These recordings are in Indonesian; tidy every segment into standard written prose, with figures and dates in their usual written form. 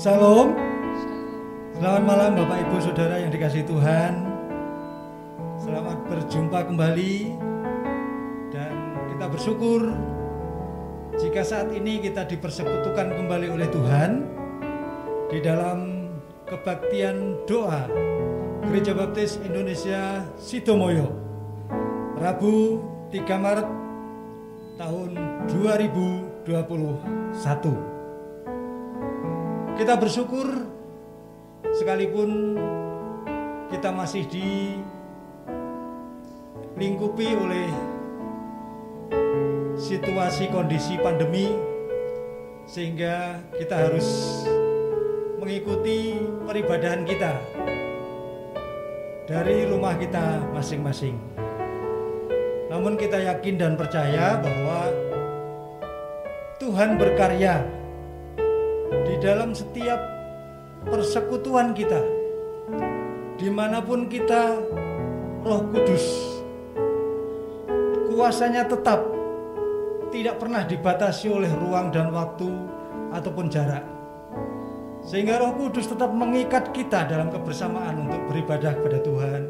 Salam. Selamat malam Bapak Ibu Saudara yang dikasihi Tuhan. Selamat berjumpa kembali. Dan kita bersyukur jika saat ini kita dipersekutukan kembali oleh Tuhan di dalam kebaktian doa Gereja Baptis Indonesia Sidomoyo, Rabu 3 Maret tahun 2021. Kita bersyukur sekalipun kita masih dilingkupi oleh situasi kondisi pandemi, sehingga kita harus mengikuti peribadahan kita dari rumah kita masing-masing. Namun kita yakin dan percaya bahwa Tuhan berkarya di dalam setiap persekutuan kita, dimanapun kita. Roh Kudus kuasanya tetap tidak pernah dibatasi oleh ruang dan waktu ataupun jarak, sehingga Roh Kudus tetap mengikat kita dalam kebersamaan untuk beribadah kepada Tuhan,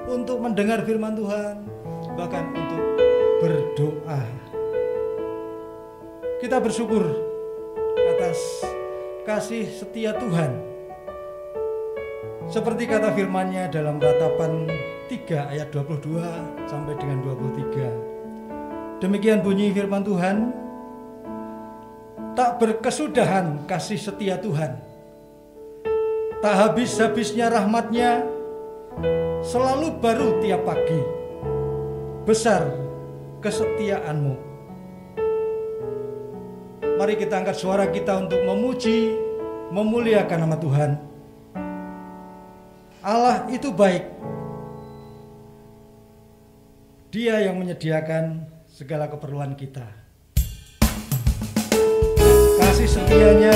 untuk mendengar firman Tuhan, bahkan untuk berdoa. Kita bersyukur atas kasih setia Tuhan, seperti kata firman-Nya dalam Ratapan 3 ayat 22 sampai dengan 23. Demikian bunyi firman Tuhan. Tak berkesudahan kasih setia Tuhan, tak habis-habisnya rahmat-Nya, selalu baru tiap pagi, besar kesetiaan-Mu. Mari kita angkat suara kita untuk memuji, memuliakan nama Tuhan. Allah itu baik. Dia yang menyediakan segala keperluan kita. Kasih setia-Nya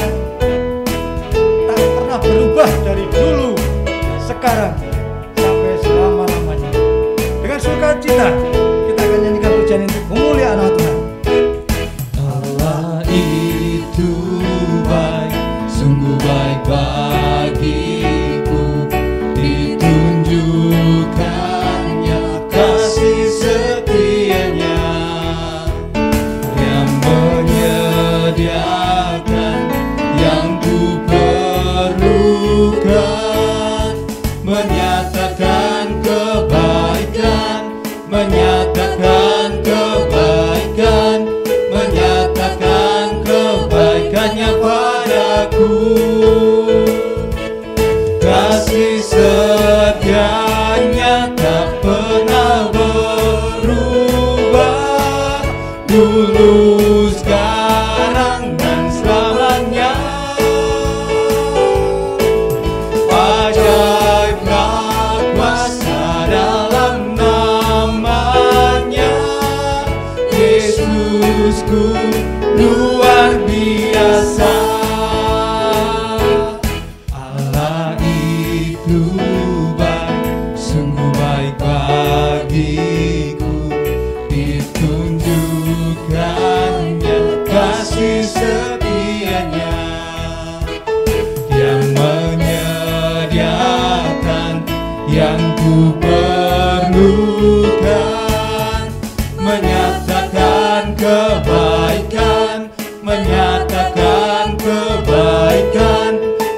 tak pernah berubah dari dulu, sekarang, sampai selama-lamanya. Dengan sukacita kita akan nyanyikan pujian untuk memuliakan nama Tuhan. Allah itu baik, sungguh baik bagiku, ditunjukkannya kasih setia-Nya yang menyediakan yang ku perlukan, menyatakan kebaikan, menyatakan kebaikan, menyatakan kebaikannya padaku. Kasih setia-Nya tak pernah berubah, dulu, sekarang, dan selamanya. Ajaiblah kuasa dalam nama-Nya, Yesusku luar biasa. Allah itu baik, sungguh baik bagiku, ditunjukkannya kasih setia-Nya yang menyediakan yang ku perlukan, menyatakan kebaikan, menyatakan kebaikan,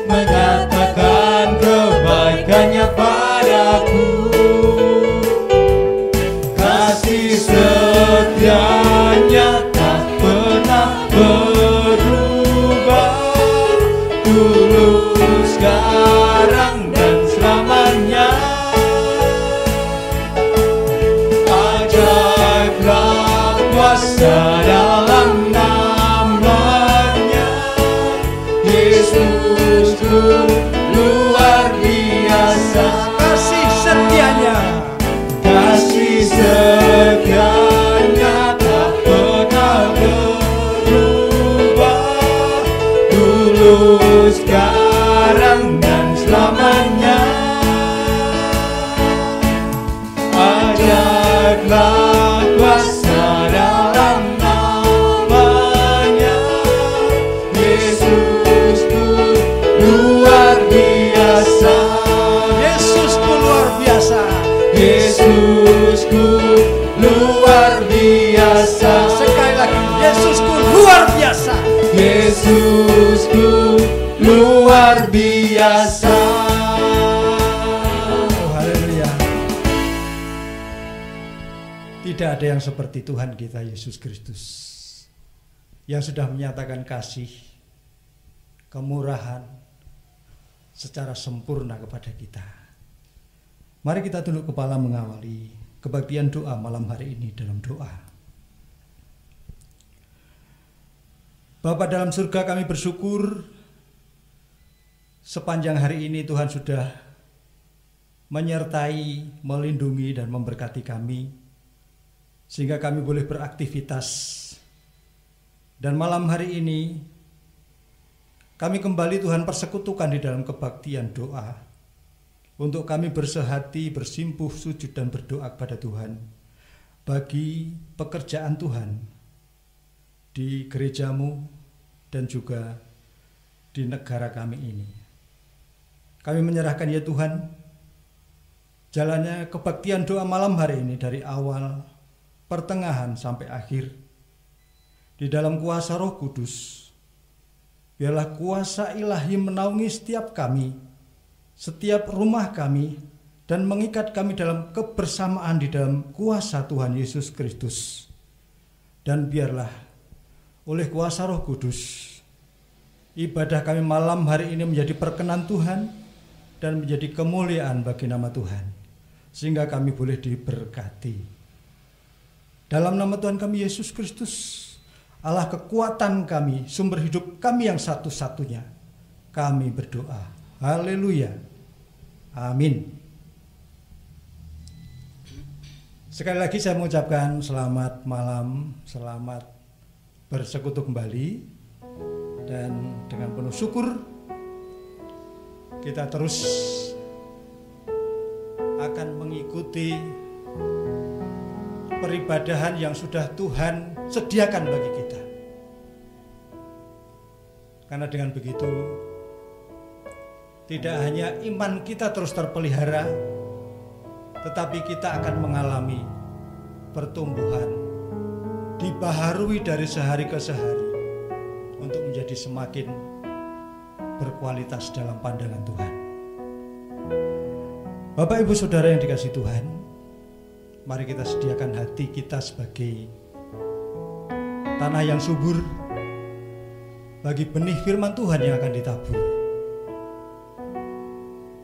menyatakan kebaikannya padaku. Kasih setia-Nya tak pernah berubah, dulu, sekarang, dan selamanya. Ajaiblah kuasa dalam nama-Nya, Yesusku luar biasa. Kasih setia-Nya, kasih setia-Nya tak pernah berubah, dulu, sekarang, dan selamanya. Ajaiblah kuasa dalam nama-Nya, Yesusku luar biasa. Oh, haleluya. Tidak ada yang seperti Tuhan kita Yesus Kristus yang sudah menyatakan kasih, kemurahan secara sempurna kepada kita. Mari kita tunduk kepala mengawali kebaktian doa malam hari ini dalam doa. Bapa dalam surga, kami bersyukur sepanjang hari ini Tuhan sudah menyertai, melindungi dan memberkati kami sehingga kami boleh beraktivitas. Dan malam hari ini kami kembali Tuhan persekutukan di dalam kebaktian doa untuk kami bersehati, bersimpuh, sujud dan berdoa kepada Tuhan bagi pekerjaan Tuhan di gerejamu dan juga di negara kami ini. Kami menyerahkan ya Tuhan jalannya kebaktian doa malam hari ini dari awal, pertengahan sampai akhir di dalam kuasa Roh Kudus. Biarlah kuasa ilahi menaungi setiap kami, setiap rumah kami, dan mengikat kami dalam kebersamaan di dalam kuasa Tuhan Yesus Kristus. Dan biarlah oleh kuasa Roh Kudus ibadah kami malam hari ini menjadi perkenan Tuhan dan menjadi kemuliaan bagi nama Tuhan, sehingga kami boleh diberkati. Dalam nama Tuhan kami Yesus Kristus, Allah kekuatan kami, sumber hidup kami yang satu-satunya, kami berdoa. Haleluya. Amin. Sekali lagi saya mengucapkan selamat malam, selamat bersekutu kembali, dan dengan penuh syukur kita terus akan mengikuti peribadahan yang sudah Tuhan sediakan bagi kita. Karena dengan begitu tidak hanya iman kita terus terpelihara, tetapi kita akan mengalami pertumbuhan, dibaharui dari sehari ke sehari untuk menjadi semakin berkualitas dalam pandangan Tuhan. Bapak Ibu Saudara yang dikasihi Tuhan, mari kita sediakan hati kita sebagai tanah yang subur bagi benih firman Tuhan yang akan ditabur.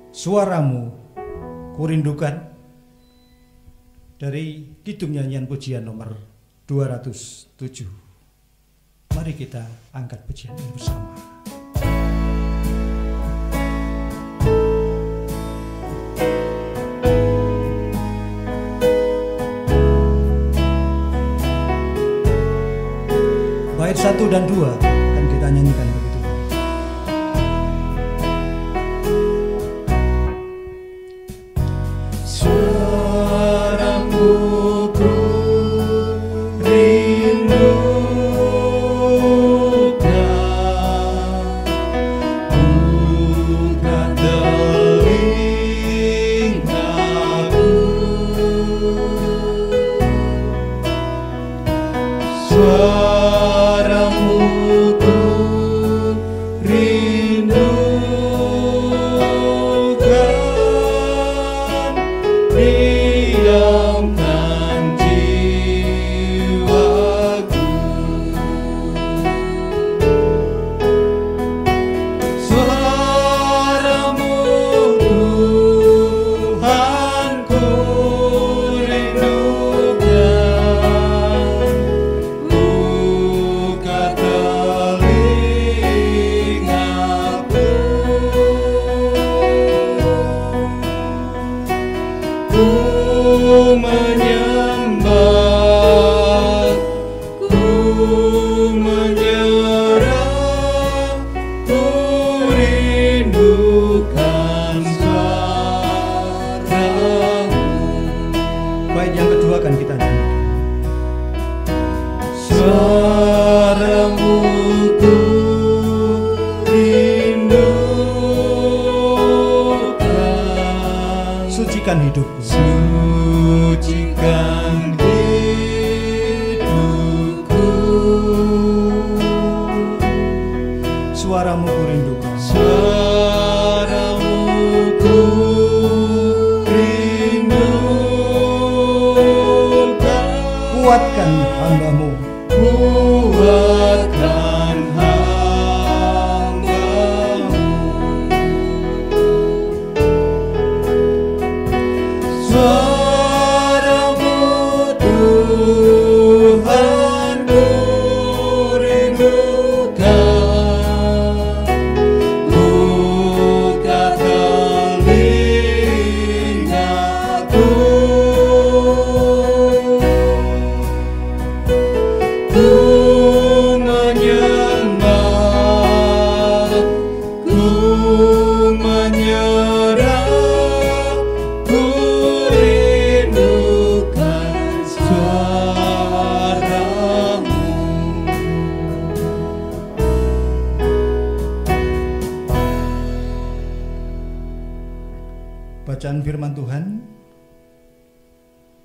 Suaramu kurindukan, dari Kidung Nyanyian Pujian nomor 207. Mari kita angkat pujian ini bersama. Bait 1 dan 2 akan kita nyanyikan begitu. Sucikan hidupku, sucikan hidupku, suaramu kurindukan. kuatkan hamba-Mu. Kuatkan hamba-Mu. Suara-Mu Tuhan ku rindukan, buka telingaku. Ku menyembah, ku menyerah, ku rindukan suara-Mu. Bacaan firman Tuhan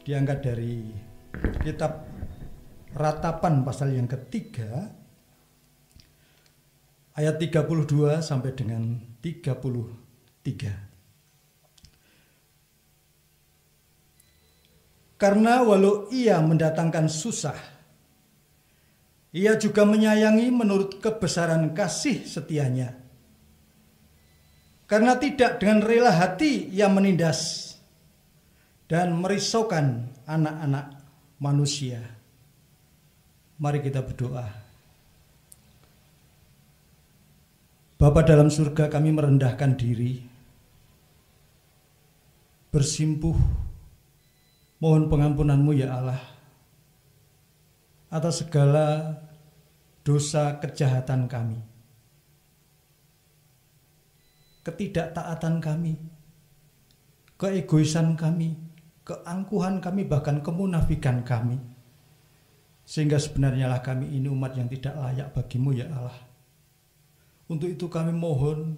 diangkat dari kitab Ratapan pasal yang ketiga ayat 32 sampai dengan 33. Karena walau ia mendatangkan susah, ia juga menyayangi menurut kebesaran kasih setianya. Karena tidak dengan rela hati ia menindas dan merisaukan anak-anak manusia. Mari kita berdoa. Bapa dalam surga, kami merendahkan diri, bersimpuh, mohon pengampunan-Mu ya Allah atas segala dosa kejahatan kami, ketidaktaatan kami, keegoisan kami, keangkuhan kami, bahkan kemunafikan kami. Sehingga sebenarnya lah kami ini umat yang tidak layak bagi-Mu ya Allah. Untuk itu kami mohon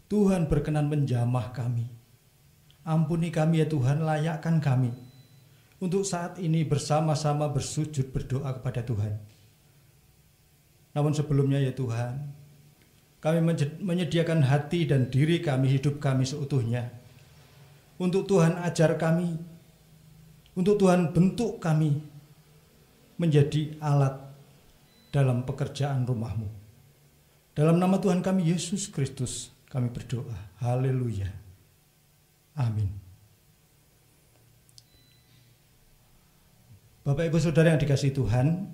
Tuhan berkenan menjamah kami. Ampuni kami ya Tuhan, layakkan kami untuk saat ini bersama-sama bersujud berdoa kepada Tuhan. Namun sebelumnya ya Tuhan, kami menyediakan hati dan diri kami, hidup kami seutuhnya. Untuk Tuhan ajar kami, untuk Tuhan bentuk kami menjadi alat dalam pekerjaan rumah-Mu. Dalam nama Tuhan kami Yesus Kristus kami berdoa. Haleluya. Amin. Bapak Ibu Saudara yang dikasihi Tuhan,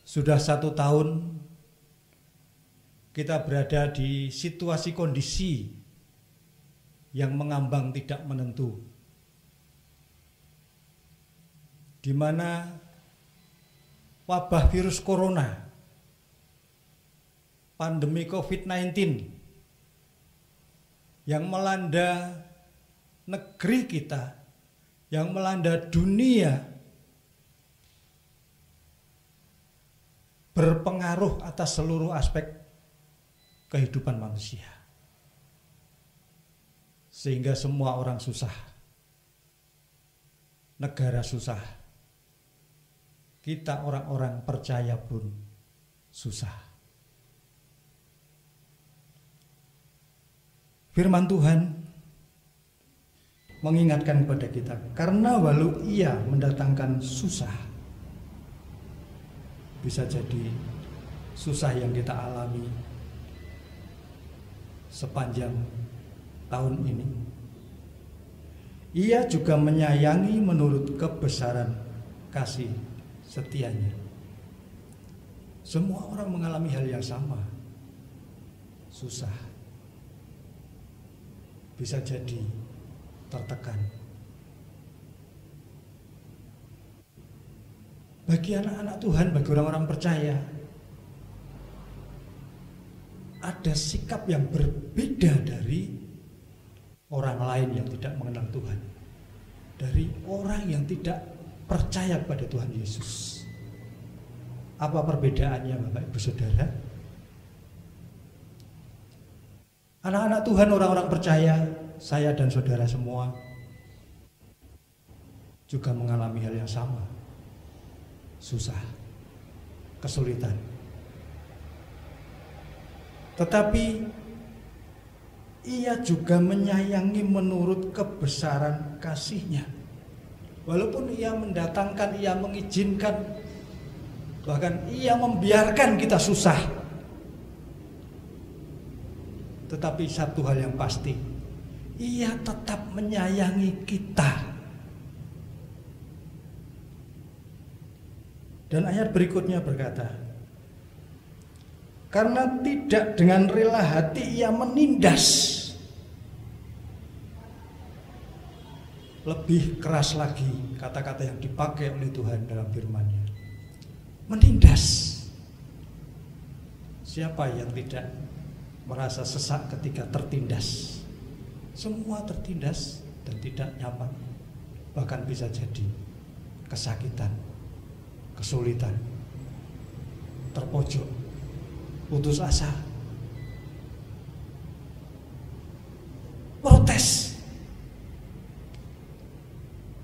sudah 1 tahun kita berada di situasi kondisi yang mengambang tidak menentu, di mana wabah virus corona, pandemi COVID-19 yang melanda negeri kita, yang melanda dunia, berpengaruh atas seluruh aspek kehidupan manusia. Sehingga semua orang susah, negara susah, kita orang-orang percaya pun susah. Firman Tuhan mengingatkan kepada kita, karena walau ia mendatangkan susah, bisa jadi susah yang kita alami sepanjang tahun ini, ia juga menyayangi menurut kebesaran kasih setianya. Semua orang mengalami hal yang sama, susah, bisa jadi tertekan. Bagi anak-anak Tuhan, bagi orang-orang percaya, ada sikap yang berbeda dari orang lain yang tidak mengenal Tuhan, dari orang yang tidak percaya kepada Tuhan Yesus. Apa perbedaannya Bapak Ibu Saudara? Anak-anak Tuhan, orang-orang percaya, saya dan saudara semua juga mengalami hal yang sama, susah, kesulitan. Tetapi ia juga menyayangi menurut kebesaran kasih-Nya. Walaupun ia mendatangkan, ia mengizinkan, bahkan ia membiarkan kita susah, tetapi satu hal yang pasti, ia tetap menyayangi kita. Dan ayat berikutnya berkata, karena tidak dengan rela hati ia menindas. Lebih keras lagi kata-kata yang dipakai oleh Tuhan dalam firman-Nya. Menindas. Siapa yang tidak merasa sesak ketika tertindas? Semua tertindas dan tidak nyaman. Bahkan bisa jadi kesakitan, kesulitan, terpojok, putus asa, protes,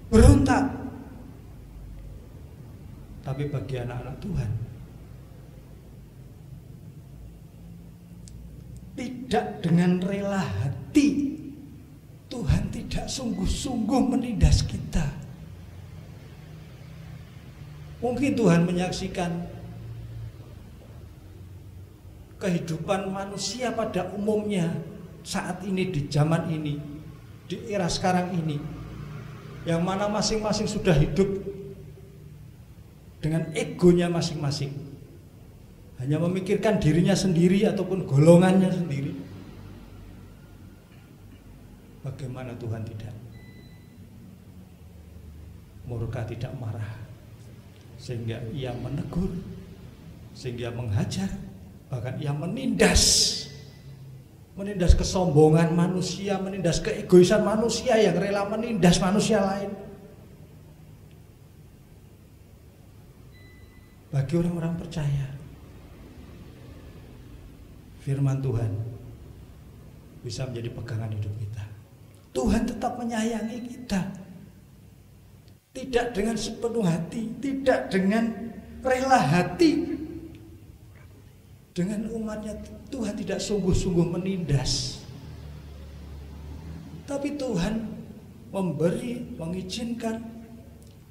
berontak. Tapi bagi anak-anak Tuhan, tidak dengan rela hati, Tuhan tidak sungguh-sungguh menindas kita. Mungkin Tuhan menyaksikan kehidupan manusia pada umumnya saat ini, di zaman ini, di era sekarang ini, yang mana masing-masing sudah hidup dengan egonya masing-masing, hanya memikirkan dirinya sendiri ataupun golongannya sendiri. Bagaimana Tuhan tidak murka, tidak marah, sehingga ia menegur, sehingga menghajar, bahkan ia menindas kesombongan manusia, menindas keegoisan manusia yang rela menindas manusia lain. Bagi orang-orang percaya, firman Tuhan bisa menjadi pegangan hidup kita. Tuhan tetap menyayangi kita, tidak dengan sepenuh hati, tidak dengan rela hati. Dengan umatnya Tuhan tidak sungguh-sungguh menindas, tapi Tuhan memberi, mengizinkan,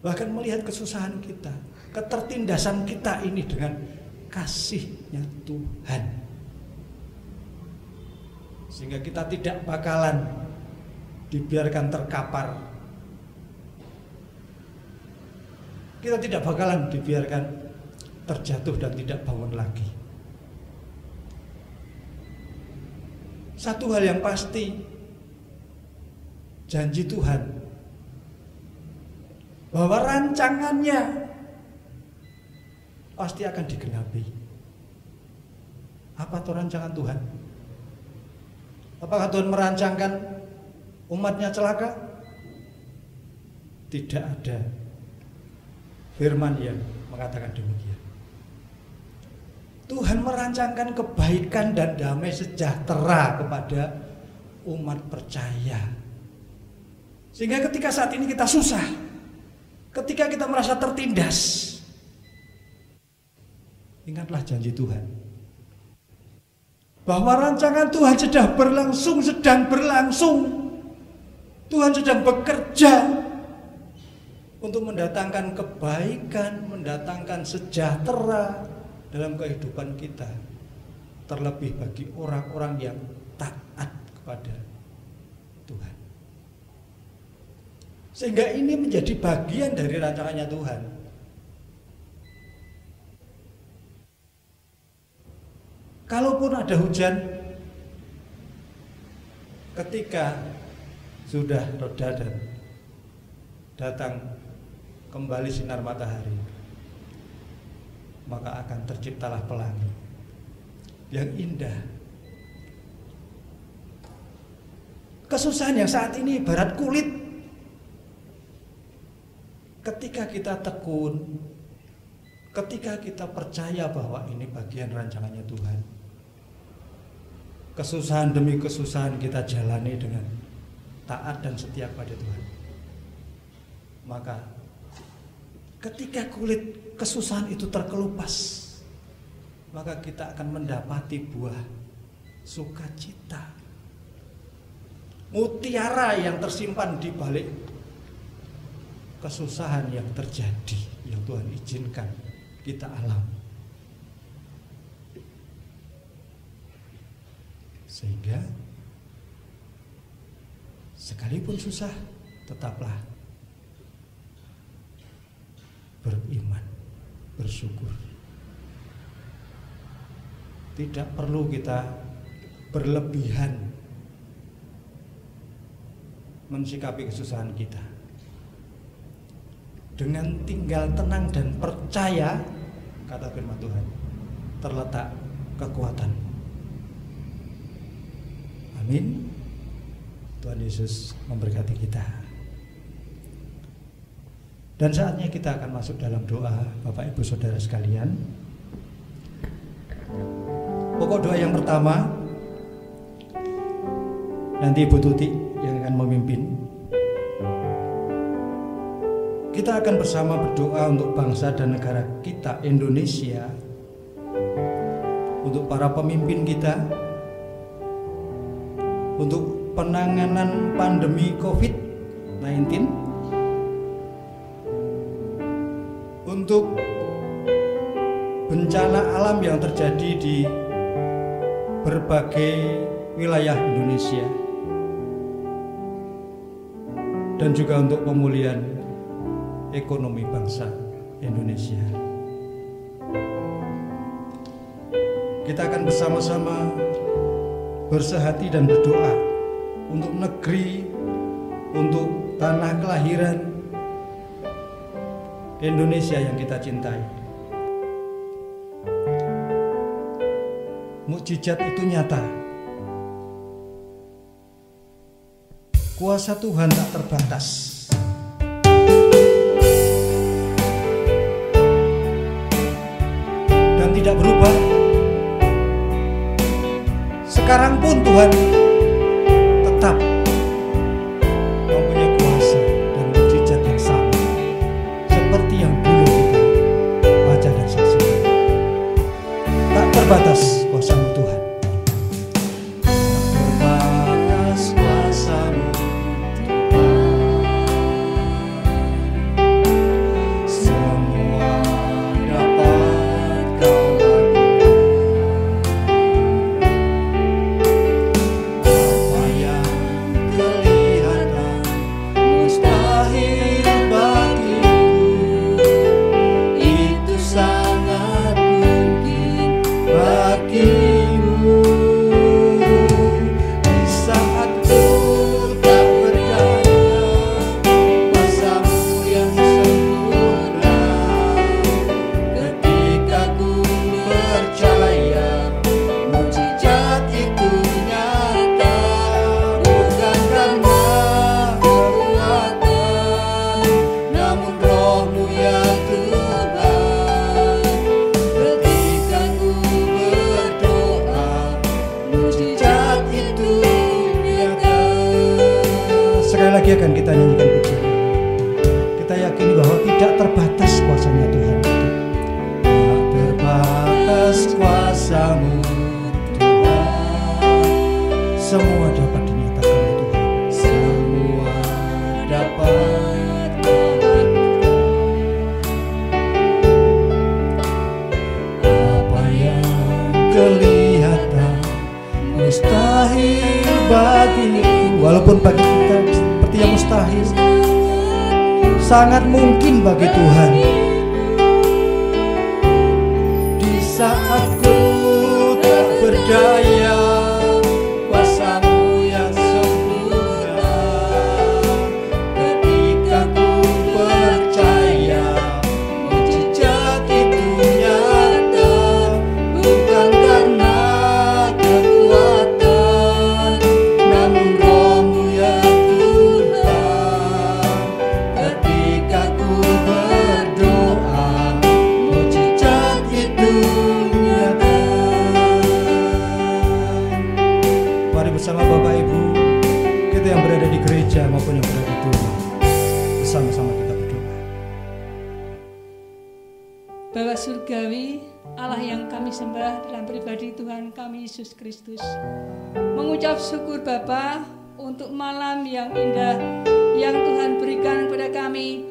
bahkan melihat kesusahan kita, ketertindasan kita ini dengan kasih-Nya Tuhan, sehingga kita tidak bakalan dibiarkan terkapar, kita tidak bakalan dibiarkan terjatuh dan tidak bangun lagi. Satu hal yang pasti, janji Tuhan bahwa rancangannya pasti akan digenapi. Apa itu rancangan Tuhan? Apakah Tuhan merancangkan umatnya celaka? Tidak ada firman yang mengatakan demikian. Tuhan merancangkan kebaikan dan damai sejahtera kepada umat percaya. Sehingga ketika saat ini kita susah, ketika kita merasa tertindas, ingatlah janji Tuhan bahwa rancangan Tuhan sedang berlangsung. Tuhan sedang bekerja untuk mendatangkan kebaikan, mendatangkan sejahtera dalam kehidupan kita, terlebih bagi orang-orang yang taat kepada Tuhan. Sehingga ini menjadi bagian dari rancangannya Tuhan. Kalaupun ada hujan, ketika sudah reda dan datang kembali sinar matahari, maka akan terciptalah pelangi yang indah. Kesusahan yang saat ini ibarat kulit. Ketika kita tekun, ketika kita percaya bahwa ini bagian rancangannya Tuhan, kesusahan demi kesusahan kita jalani dengan taat dan setia pada Tuhan, maka ketika kulit kesusahan itu terkelupas, maka kita akan mendapati buah sukacita, mutiara yang tersimpan di balik kesusahan yang terjadi, yang Tuhan izinkan kita alami. Sehingga sekalipun susah, tetaplah beriman, bersyukur. Tidak perlu kita berlebihan mensikapi kesusahan kita. Dengan tinggal tenang dan percaya, kata firman Tuhan, terletak kekuatan. Amin. Tuhan Yesus memberkati kita. Dan saatnya kita akan masuk dalam doa, Bapak Ibu Saudara sekalian. Pokok doa yang pertama, nanti Ibu Tuti yang akan memimpin. Kita akan bersama berdoa untuk bangsa dan negara kita, Indonesia, untuk para pemimpin kita, untuk penanganan pandemi COVID-19, untuk bencana alam yang terjadi di berbagai wilayah Indonesia, dan juga untuk pemulihan ekonomi bangsa Indonesia. Kita akan bersama-sama bersehati dan berdoa untuk negeri, untuk tanah kelahiran Indonesia yang kita cintai. Mukjizat itu nyata. Kuasa Tuhan tak terbatas. Dan tidak berubah. Sekarang pun Tuhan tetap mempunyai kuasa dan mukjizat yang sama seperti yang dulu kita baca dan saksikan. Tak terbatas kuasa-Mu Tuhan. Terbatas kuasa-Mu Tuhan, semua dapat Kau lakukan. Apa yang kelihatan mustahil bagiku, itu sangat mungkin bagimu. Di saat ku tak berdaya, kuasa-Mu yang sempurna. Ketika ku percaya, mukjizat itu nyata. Bukan karena kekuatan, namun Roh-Mu ya Tuhan. Ketika ku berdoa, mukjizat itu nyata. Sekali lagi akan kita nyanyikan pujian. Kita yakini bahwa tidak terbatas kuasanya Tuhan itu. Tak terbatas kuasa-Mu Tuhan, Semua dapat dinyatakan oleh Tuhan. semua dapat Kau lakukan. Apa yang kelihatan mustahil bagiku, Walaupun bagi kita seperti yang mustahil, sangat mungkin bagi Tuhan. di saat ku tak berdaya, kuasa-Mu yang sempurna. Ketika ku percaya, mukjizat itu nyata. Bukan karena kekuatan, namun Roh-Mu ya Tuhan. Ketika ku berdoa, mukjizat itu nyata. Mari bersama Bapak Ibu, kita yang berada di gereja maupun yang berada di rumah, bersama-sama kita berdoa. Bapa Surgawi, Allah yang kami sembah dalam pribadi Tuhan kami Yesus Kristus, mengucap syukur Bapa untuk malam yang indah yang Tuhan berikan kepada kami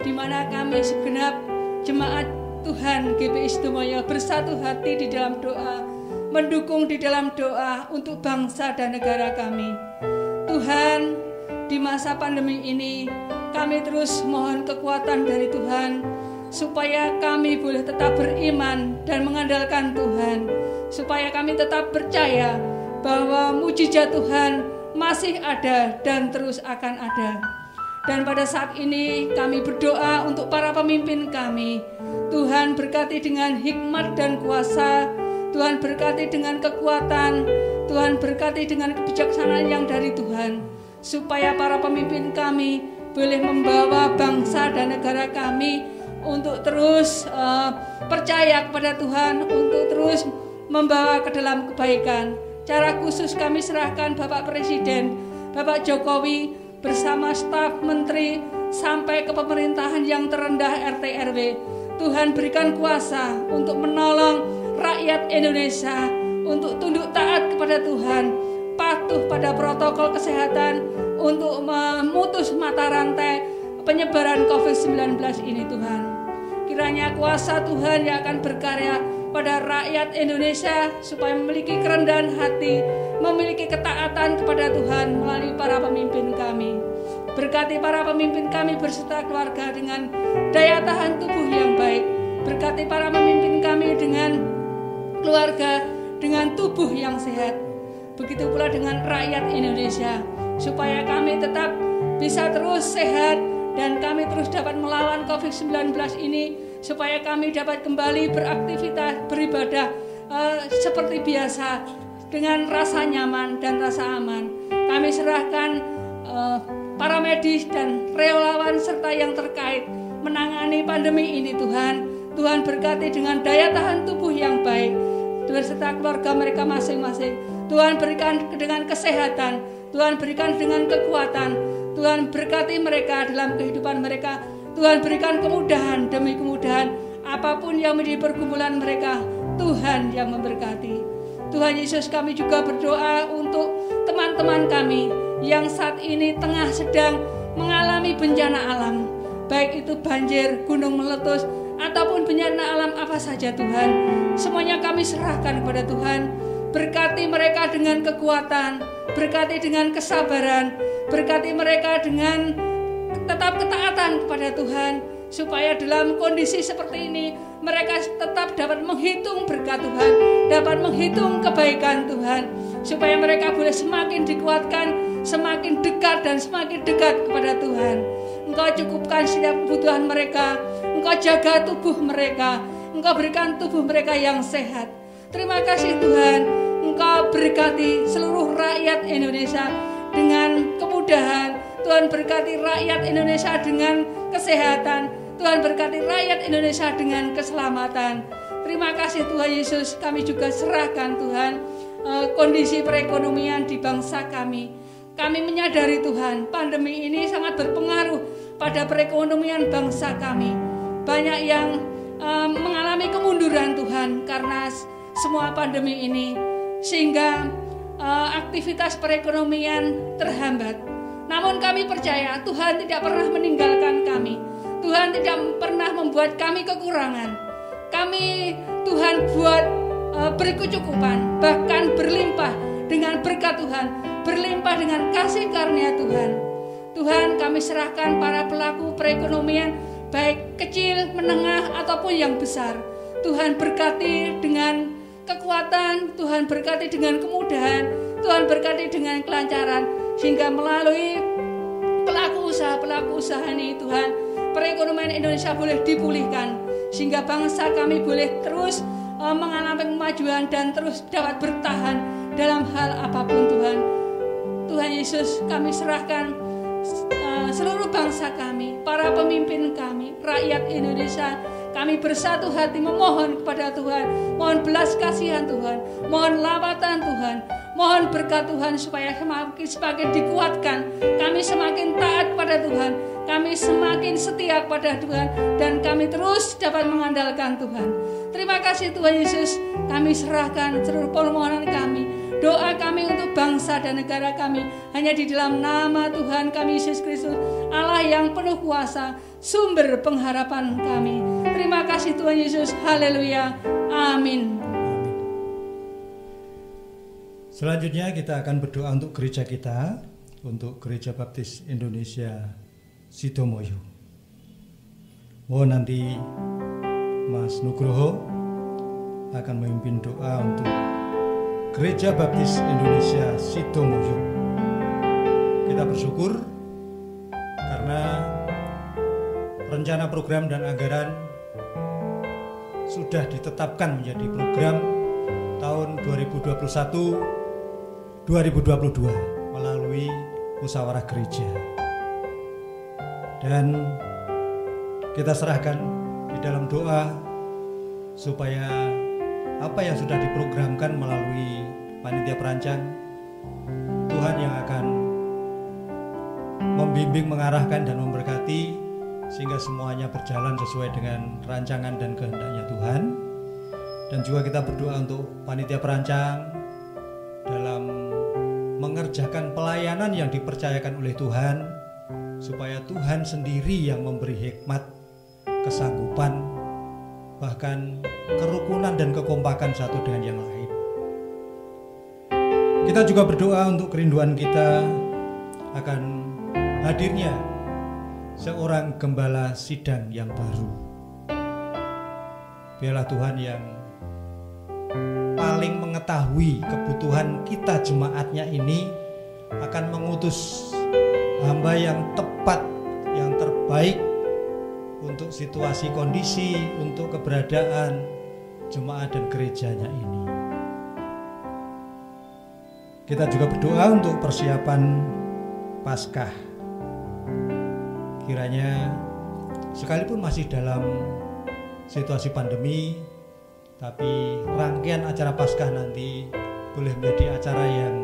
di mana kami segenap jemaat Tuhan GPI Sidomoyo bersatu hati di dalam doa, mendukung di dalam doa untuk bangsa dan negara kami. Tuhan, di masa pandemi ini kami terus mohon kekuatan dari Tuhan supaya kami boleh tetap beriman dan mengandalkan Tuhan, supaya kami tetap percaya bahwa mujizat Tuhan masih ada dan terus akan ada. Dan pada saat ini kami berdoa untuk para pemimpin kami. Tuhan berkati dengan hikmat dan kuasa, Tuhan berkati dengan kekuatan, Tuhan berkati dengan kebijaksanaan yang dari Tuhan, supaya para pemimpin kami boleh membawa bangsa dan negara kami untuk terus percaya kepada Tuhan, untuk terus membawa ke dalam kebaikan. Cara khusus kami serahkan Bapak Presiden, Bapak Jokowi bersama staf menteri sampai ke pemerintahan yang terendah RT RW. Tuhan berikan kuasa untuk menolong rakyat Indonesia untuk tunduk taat kepada Tuhan, patuh pada protokol kesehatan untuk memutus mata rantai penyebaran COVID-19 ini. Tuhan, kiranya kuasa Tuhan yang akan berkarya pada rakyat Indonesia supaya memiliki kerendahan hati, memiliki ketaatan kepada Tuhan melalui para pemimpin kami. Berkati para pemimpin kami berserta keluarga dengan daya tahan tubuh yang baik. Berkati para pemimpin kami dengan keluarga dengan tubuh yang sehat. Begitu pula dengan rakyat Indonesia, supaya kami tetap bisa terus sehat dan kami terus dapat melawan COVID-19 ini, supaya kami dapat kembali beraktivitas, beribadah seperti biasa dengan rasa nyaman dan rasa aman. Kami serahkan para medis dan relawan serta yang terkait menangani pandemi ini. Tuhan berkati dengan daya tahan tubuh yang baik, Tuhan serta keluarga mereka masing-masing. Tuhan berikan dengan kesehatan, Tuhan berikan dengan kekuatan, Tuhan berkati mereka dalam kehidupan mereka. Tuhan berikan kemudahan demi kemudahan, apapun yang menjadi pergumulan mereka, Tuhan yang memberkati. Tuhan Yesus, kami juga berdoa untuk teman-teman kami yang saat ini tengah sedang mengalami bencana alam, baik itu banjir, gunung meletus, ataupun bencana alam apa saja. Tuhan, semuanya kami serahkan kepada Tuhan. Berkati mereka dengan kekuatan, berkati dengan kesabaran, berkati mereka dengan tetap ketaatan kepada Tuhan, supaya dalam kondisi seperti ini mereka tetap dapat menghitung berkat Tuhan, dapat menghitung kebaikan Tuhan, supaya mereka boleh semakin dikuatkan, semakin dekat dan semakin dekat kepada Tuhan. Engkau cukupkan setiap kebutuhan mereka, Engkau jaga tubuh mereka, Engkau berikan tubuh mereka yang sehat. Terima kasih Tuhan, Engkau berkati seluruh rakyat Indonesia dengan kemudahan. Tuhan berkati rakyat Indonesia dengan kesehatan, Tuhan berkati rakyat Indonesia dengan keselamatan. Terima kasih Tuhan Yesus, kami juga serahkan Tuhan kondisi perekonomian di bangsa kami. Kami menyadari Tuhan, pandemi ini sangat berpengaruh pada perekonomian bangsa kami. Banyak yang mengalami kemunduran Tuhan karena semua pandemi ini, sehingga aktivitas perekonomian terhambat. Namun kami percaya Tuhan tidak pernah meninggalkan kami. Tuhan tidak pernah membuat kami kekurangan. Kami Tuhan buat berkecukupan, bahkan berlimpah dengan berkat Tuhan, berlimpah dengan kasih karunia Tuhan. Tuhan, kami serahkan para pelaku perekonomian, baik kecil, menengah, ataupun yang besar. Tuhan berkati dengan kekuatan, Tuhan berkati dengan kemudahan, Tuhan berkati dengan kelancaran, sehingga melalui pelaku usaha ini Tuhan, perekonomian Indonesia boleh dipulihkan, sehingga bangsa kami boleh terus mengalami kemajuan dan terus dapat bertahan dalam hal apapun. Tuhan Yesus, kami serahkan seluruh bangsa kami, para pemimpin kami, rakyat Indonesia. Kami bersatu hati memohon kepada Tuhan, mohon belas kasihan Tuhan, mohon lawatan Tuhan, mohon berkat Tuhan, supaya semakin dikuatkan, kami semakin taat pada Tuhan, kami semakin setia kepada Tuhan, dan kami terus dapat mengandalkan Tuhan. Terima kasih Tuhan Yesus, kami serahkan seluruh permohonan kami Doa kami untuk bangsa dan negara kami hanya di dalam nama Tuhan kami Yesus Kristus, Allah yang penuh kuasa, sumber pengharapan kami. Terima kasih Tuhan Yesus. Haleluya. Amin. Selanjutnya kita akan berdoa untuk gereja kita, untuk Gereja Baptis Indonesia Sidomoyo. Mohon nanti Mas Nugroho akan memimpin doa untuk Gereja Baptis Indonesia Sidomoyo. Kita bersyukur karena rencana program dan anggaran sudah ditetapkan menjadi program tahun 2021-2022 melalui musyawarah gereja. Dan kita serahkan di dalam doa supaya apa yang sudah diprogramkan melalui panitia perancang, Tuhan yang akan membimbing, mengarahkan dan memberkati sehingga semuanya berjalan sesuai dengan rancangan dan kehendaknya Tuhan. Dan juga kita berdoa untuk panitia perancang dalam mengerjakan pelayanan yang dipercayakan oleh Tuhan, supaya Tuhan sendiri yang memberi hikmat, kesanggupan, bahkan kerukunan dan kekompakan satu dengan yang lain. Kita juga berdoa untuk kerinduan kita akan hadirnya seorang gembala sidang yang baru. Biarlah Tuhan yang paling mengetahui kebutuhan kita jemaatnya ini akan mengutus hamba yang tepat, yang terbaik untuk situasi kondisi, untuk keberadaan jemaat dan gerejanya ini. Kita juga berdoa untuk persiapan Paskah. Kiranya sekalipun masih dalam situasi pandemi, tapi rangkaian acara Paskah nanti boleh menjadi acara yang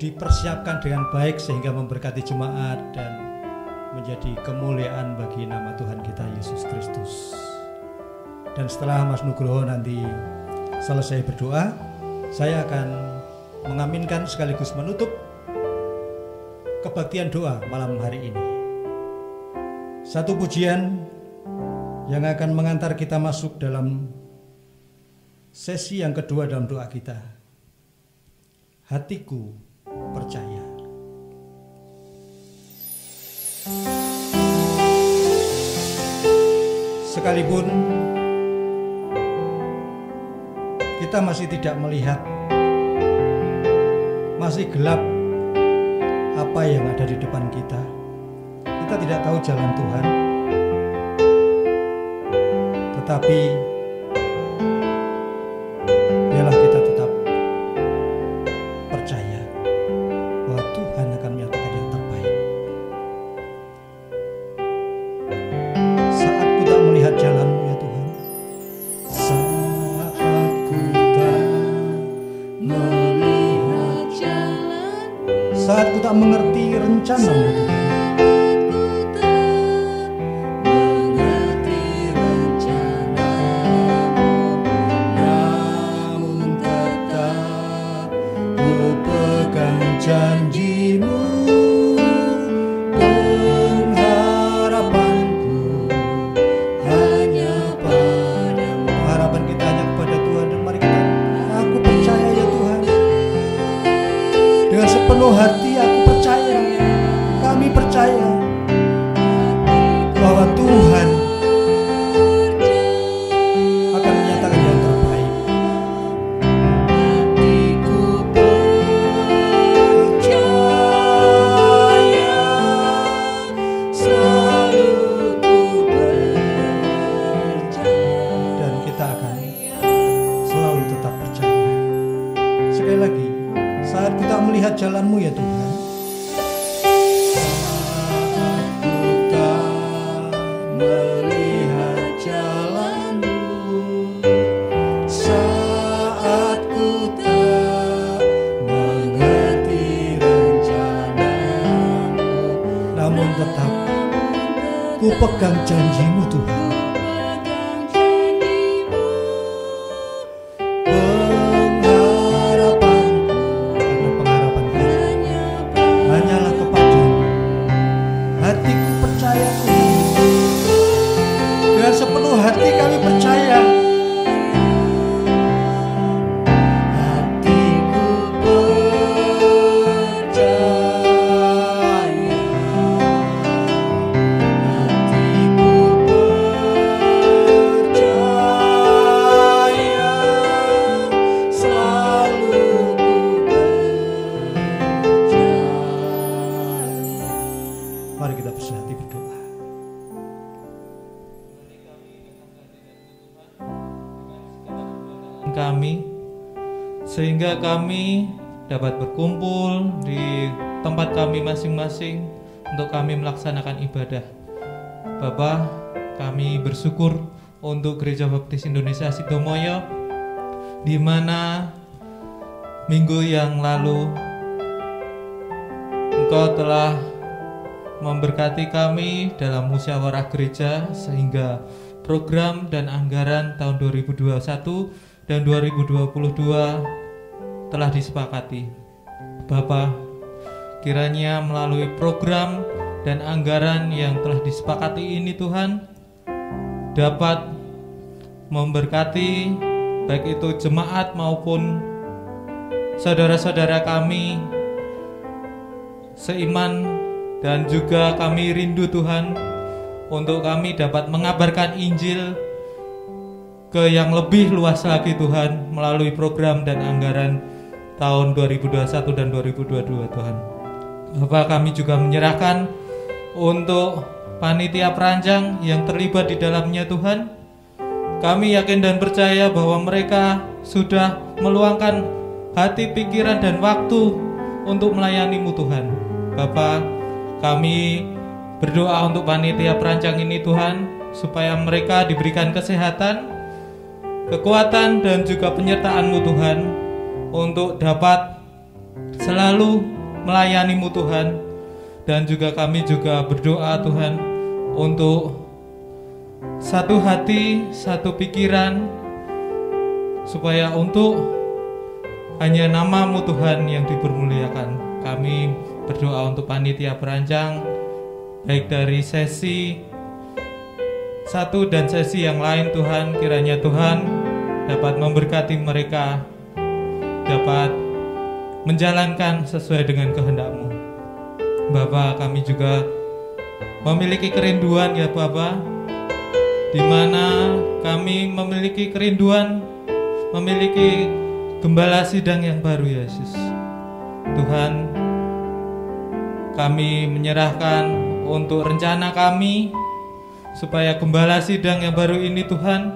dipersiapkan dengan baik sehingga memberkati jemaat dan menjadi kemuliaan bagi nama Tuhan kita Yesus Kristus. Dan setelah Mas Nugroho nanti selesai berdoa, saya akan mengaminkan sekaligus menutup kebaktian doa malam hari ini. Satu pujian yang akan mengantar kita masuk dalam sesi yang kedua dalam doa kita. Hatiku percaya. Sekalipun kita masih tidak melihat, masih gelap apa yang ada di depan kita, kita tidak tahu jalan Tuhan, tetapi biarlah kita tetap percaya bahwa Tuhan akan menyatakan yang terbaik. Saat ku tak melihat jalan-Mu ya Tuhan, saat ku tak melihat jalan-Mu, saat ku tak mengerti rencana-Mu Tuhan, janji-Mu, pengharapanku hanya padamu. harapan kita hanya kepada Tuhan. Dan mari kita, aku percaya ya Tuhan, dengan sepenuh hati aku percaya, kami percaya bahwa Tuhan akan menyatakan yang terbaik. Saat ku tak melihat jalan-Mu ya Tuhan, saat ku tak melihat jalan-Mu, saat ku tak mengerti rencana-Mu, namun tetap ku pegang janji-Mu Tuhan. pengharapanku kehidupan kami, sehingga kami dapat berkumpul di tempat kami masing-masing untuk kami melaksanakan ibadah. Bapa, kami bersyukur untuk Gereja Baptis Indonesia Sidomoyo, di mana minggu yang lalu Engkau telah memberkati kami dalam musyawarah gereja, sehingga program dan anggaran tahun 2021 dan 2022 telah disepakati. Bapa, kiranya melalui program dan anggaran yang telah disepakati ini Tuhan dapat memberkati baik itu jemaat maupun saudara-saudara kami seiman, dan juga kami rindu Tuhan untuk kami dapat mengabarkan Injil ke yang lebih luas lagi Tuhan melalui program dan anggaran tahun 2021 dan 2022 Tuhan. Bapak, kami juga menyerahkan untuk panitia perancang yang terlibat di dalamnya Tuhan. Kami yakin dan percaya bahwa mereka sudah meluangkan hati, pikiran, dan waktu untuk melayani-Mu Tuhan. Bapa, kami berdoa untuk panitia perancang ini Tuhan, supaya mereka diberikan kesehatan, kekuatan, dan juga penyertaan-Mu Tuhan untuk dapat selalu melayani-Mu Tuhan. Dan juga kami juga berdoa Tuhan untuk satu hati, satu pikiran, supaya untuk hanya nama-Mu Tuhan yang dipermuliakan. Kami berdoa untuk panitia perancang, baik dari sesi 1 dan sesi yang lain Tuhan. Kiranya Tuhan dapat memberkati mereka, dapat menjalankan sesuai dengan kehendak-Mu. Bapa, kami juga memiliki kerinduan ya Bapa, di mana kami memiliki kerinduan, memiliki gembala sidang yang baru Yesus. Tuhan, kami menyerahkan untuk rencana kami, supaya gembala sidang yang baru ini Tuhan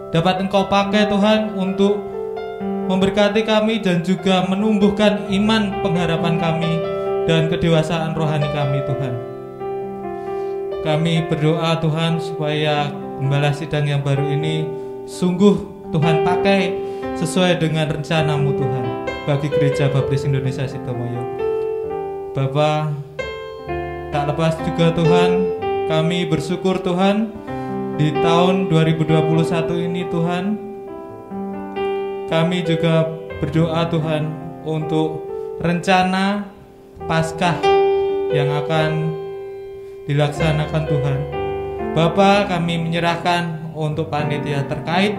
dapat Engkau pakai Tuhan untuk memberkati kami dan juga menumbuhkan iman pengharapan kami dan kedewasaan rohani kami Tuhan. Kami berdoa Tuhan supaya gembala sidang yang baru ini sungguh Tuhan pakai sesuai dengan rencana-Mu Tuhan bagi Gereja Baptis Indonesia Sidomoyo. Bapa, tak lepas juga Tuhan, kami bersyukur Tuhan di tahun 2021 ini Tuhan, kami juga berdoa Tuhan untuk rencana Paskah yang akan dilaksanakan Tuhan. Bapa, kami menyerahkan untuk panitia terkait,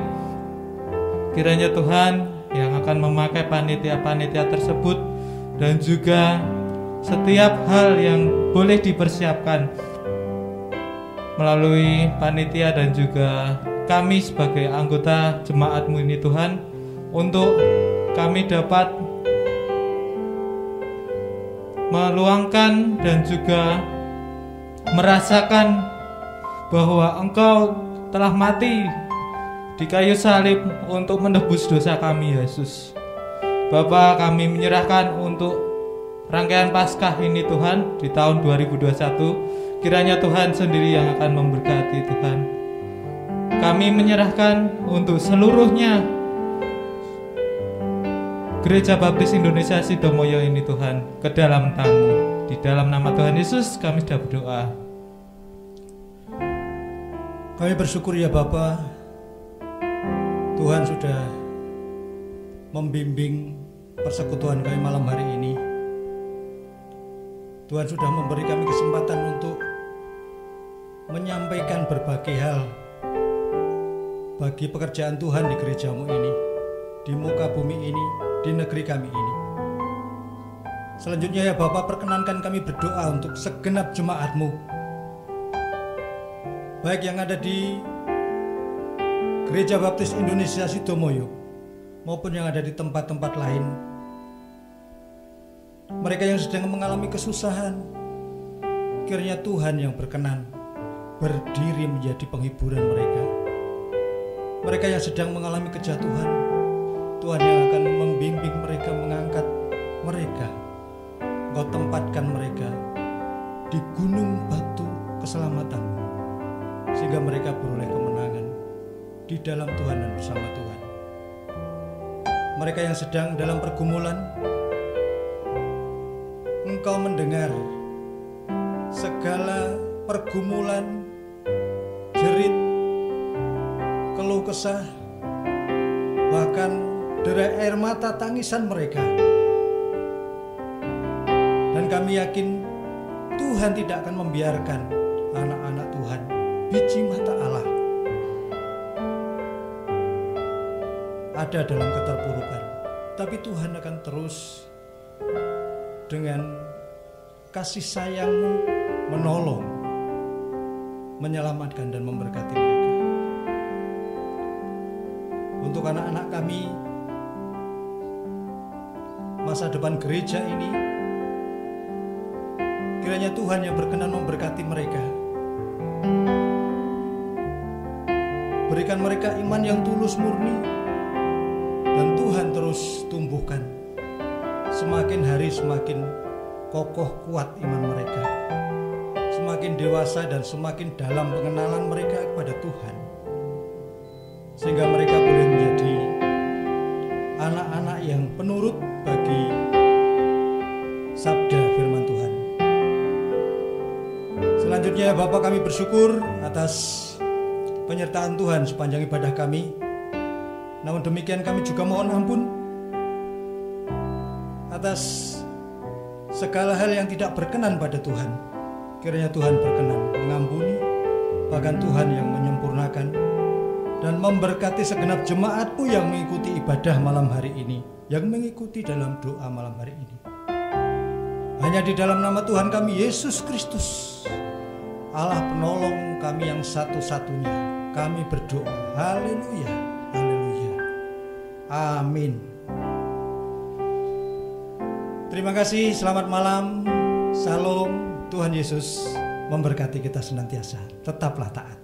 kiranya Tuhan yang akan memakai panitia-panitia tersebut, dan juga setiap hal yang boleh dipersiapkan melalui panitia dan juga kami sebagai anggota jemaat-Mu ini Tuhan, untuk kami dapat meluangkan dan juga merasakan bahwa Engkau telah mati di kayu salib untuk menebus dosa kami Yesus. Bapa, kami menyerahkan untuk rangkaian Paskah ini Tuhan di tahun 2021, kiranya Tuhan sendiri yang akan memberkati Tuhan. Kami menyerahkan untuk seluruhnya Gereja Baptis Indonesia Sidomoyo ini Tuhan ke dalam tangan-Mu. Di dalam nama Tuhan Yesus kami sudah berdoa. Kami bersyukur ya Bapa, Tuhan sudah membimbing persekutuan kami malam hari ini. Tuhan sudah memberi kami kesempatan untuk menyampaikan berbagai hal bagi pekerjaan Tuhan di gereja-Mu ini, di muka bumi ini, di negeri kami ini. Selanjutnya ya Bapa, perkenankan kami berdoa untuk segenap jemaat-Mu, baik yang ada di Gereja Baptis Indonesia Sidomoyo maupun yang ada di tempat-tempat lain. Mereka yang sedang mengalami kesusahan, kiranya Tuhan yang berkenan berdiri menjadi penghiburan mereka. Mereka yang sedang mengalami kejatuhan, Tuhan yang akan membimbing mereka, mengangkat mereka. Engkau tempatkan mereka di gunung batu keselamatan-Mu, sehingga mereka beroleh kemenangan di dalam Tuhan dan bersama Tuhan. Mereka yang sedang dalam pergumulan, Engkau mendengar segala pergumulan, jerit, keluh kesah, bahkan derai air mata tangisan mereka. Dan kami yakin Tuhan tidak akan membiarkan anak-anak Tuhan, biji mata Allah, ada dalam keterpurukan. Tapi Tuhan akan terus dengan kasih sayang-Mu menolong, menyelamatkan dan memberkati mereka. Untuk anak-anak kami, masa depan gereja ini, kiranya Tuhan yang berkenan memberkati mereka. Berikan mereka iman yang tulus murni, dan Tuhan terus tumbuhkan. Semakin hari semakin kokoh kuat iman mereka, semakin dewasa dan semakin dalam pengenalan mereka kepada Tuhan, sehingga mereka boleh menjadi anak-anak yang penurut bagi sabda firman Tuhan. Selanjutnya Bapa, kami bersyukur atas penyertaan Tuhan sepanjang ibadah kami. Namun demikian kami juga mohon ampun atas segala hal yang tidak berkenan pada Tuhan. Kiranya Tuhan berkenan mengampuni, bahkan Tuhan yang menyempurnakan dan memberkati segenap jemaat-Mu yang mengikuti ibadah malam hari ini, yang mengikuti dalam doa malam hari ini. Hanya di dalam nama Tuhan kami Yesus Kristus, Allah penolong kami yang satu-satunya, kami berdoa. Haleluya, haleluya, amin. Terima kasih, selamat malam, salam, Tuhan Yesus memberkati kita senantiasa. Tetaplah taat.